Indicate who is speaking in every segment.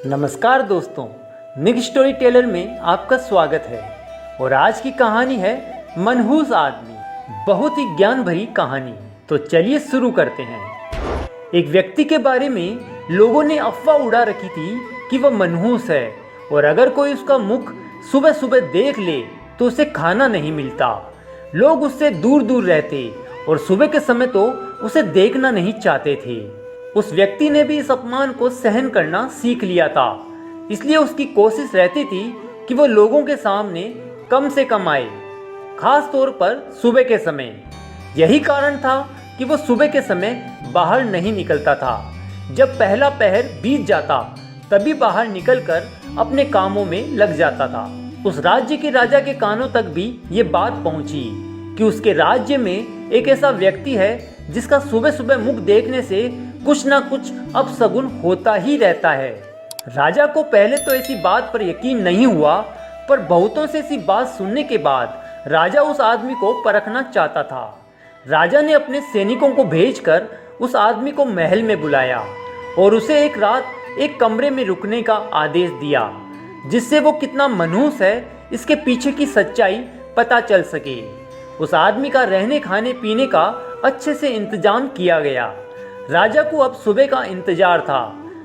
Speaker 1: नमस्कार दोस्तों, निक story teller में आपका स्वागत है। और आज की कहानी है मनहूस आदमी। बहुत ही ज्ञान भरी कहानी। तो चलिए शुरू करते हैं। एक व्यक्ति के बारे में लोगों ने अफवाह उड़ा रखी थी कि वह मनहूस है और अगर कोई उसका मुख सुबह सुबह देख ले तो उसे खाना नहीं मिलता। लोग उससे दूर दूर रहते और सुबह के समय तो उसे देखना नहीं चाहते थे। उस व्यक्ति ने भी इस अपमान को सहन करना सीख लिया था, इसलिए उसकी कोशिश रहती थी कि वह लोगों के सामने कम से कम आए, खास तौर पर सुबह के समय। यही कारण था कि वह सुबह के समय बाहर नहीं निकलता था। जब पहला पहर बीत जाता तभी बाहर निकलकर अपने कामों में लग जाता था। उस राज्य के राजा के कानों तक भी ये बात पहुंची कि उसके राज्य में एक ऐसा व्यक्ति है जिसका सुबह सुबह मुख देखने से कुछ ना कुछ अपशगुन होता ही रहता है। राजा को पहले तो ऐसी बात पर यकीन नहीं हुआ, पर बहुतों से ऐसी बात सुनने के बाद राजा उस आदमी को परखना चाहता था। राजा ने अपने सैनिकों को भेजकर उस आदमी को महल में बुलाया और उसे एक रात एक कमरे में रुकने का आदेश दिया, जिससे वो कितना मनहूस है इसके पीछे की सच्चाई पता चल सके। उस आदमी का रहने खाने पीने का अच्छे से इंतजाम किया गया। राजा को अब सुबह का इंतजार था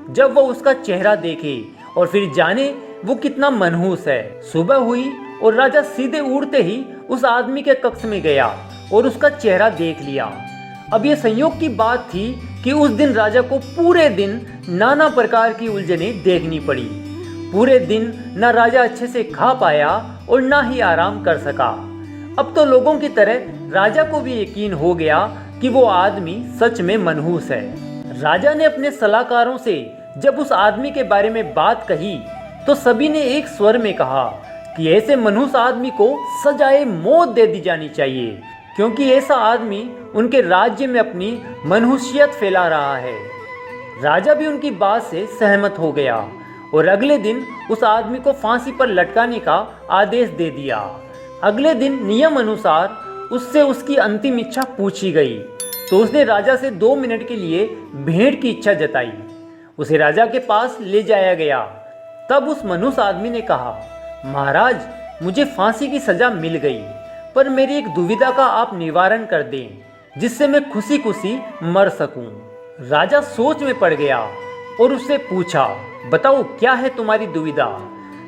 Speaker 1: जब वह उसका चेहरा देखे और फिर जाने वो कितना मनहूस है। सुबह हुई और राजा सीधे उड़ते ही उस आदमी के कक्ष में गया और उसका चेहरा देख लिया। अब ये संयोग की बात थी कि उस दिन राजा को पूरे दिन नाना प्रकार की उलझनें देखनी पड़ी। पूरे दिन ना राजा अच्छे से खा पाया और ना ही आराम कर सका। अब तो लोगों की तरह राजा को भी यकीन हो गया कि वो आदमी सच में मनहूस है। राजा ने अपने सलाहकारों से जब उस आदमी के बारे में बात कही तो सभी ने एक स्वर में कहा कि ऐसे मनहूस आदमी को सजाए मौत दे दी जानी चाहिए, क्योंकि ऐसा आदमी उनके राज्य में अपनी मनहूसियत फैला रहा है। राजा भी उनकी बात से सहमत हो गया और अगले दिन उस आदमी को फांसी पर लटकाने का आदेश दे दिया। अगले दिन नियम अनुसार उससे उसकी अंतिम इच्छा पूछी गई तो उसने राजा से 2 मिनट के लिए भेंट की इच्छा जताई। उसे राजा के पास ले जाया गया। तब उस मनहूस आदमी ने कहा, महाराज, मुझे फांसी की सजा मिल गई, पर मेरी एक दुविधा का आप निवारण कर दें, जिससे मैं खुशी खुशी मर सकूं। राजा सोच में पड़ गया और उससे पूछा, बताओ क्या है तुम्हारी दुविधा।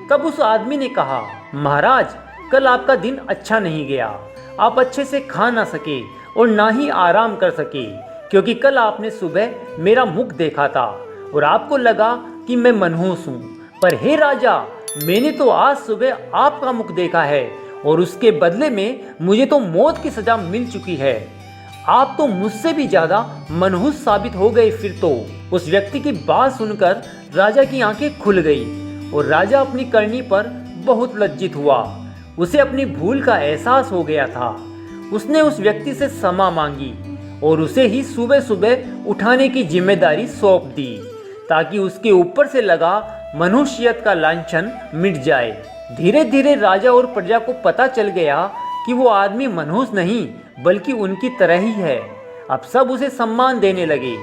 Speaker 1: तब उस आदमी ने कहा, महाराज, कल आपका दिन अच्छा नहीं गया। आप अच्छे से खा ना सके और ना ही आराम कर सके, क्योंकि कल आपने सुबह मेरा मुख देखा था और आपको लगा कि मैं मनहूस हूँ। पर हे राजा, मैंने तो आज सुबह आपका मुख देखा है और उसके बदले में मुझे तो मौत की सजा मिल चुकी है। आप तो मुझसे भी ज्यादा मनहूस साबित हो गए। फिर तो उस व्यक्ति की बात सुनकर राजा की आंखें खुल गई और राजा अपनी करनी पर बहुत लज्जित हुआ। उसे अपनी भूल का एहसास हो गया था। उसने उस व्यक्ति से क्षमा मांगी और उसे ही सुबह सुबह उठाने की जिम्मेदारी सौंप दी, ताकि उसके ऊपर से लगा मनुष्यत का लांछन मिट जाए। धीरे धीरे राजा और प्रजा को पता चल गया कि वो आदमी मनहूस नहीं बल्कि उनकी तरह ही है। अब सब उसे सम्मान देने लगे।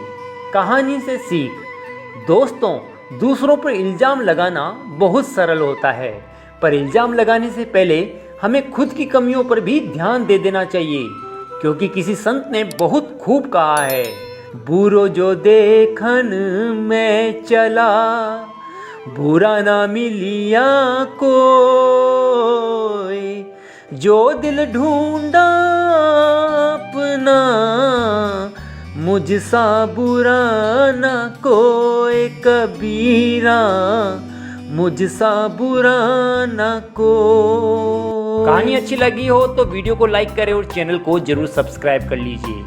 Speaker 1: कहानी से सीख। दोस्तों, दूसरों पर इल्जाम लगाना बहुत सरल होता है, पर इल्जाम लगाने से पहले हमें खुद की कमियों पर भी ध्यान दे देना चाहिए, क्योंकि किसी संत ने बहुत खूब कहा है, बुरो जो देखन में चला, बुरा ना मिलिया कोई, जो दिल ढूंढा अपना, मुझसा बुरा ना कोई कबीरा, मुझसा बुरा ना को। कहानी अच्छी लगी हो तो वीडियो को लाइक करें और चैनल को जरूर सब्सक्राइब कर लीजिए।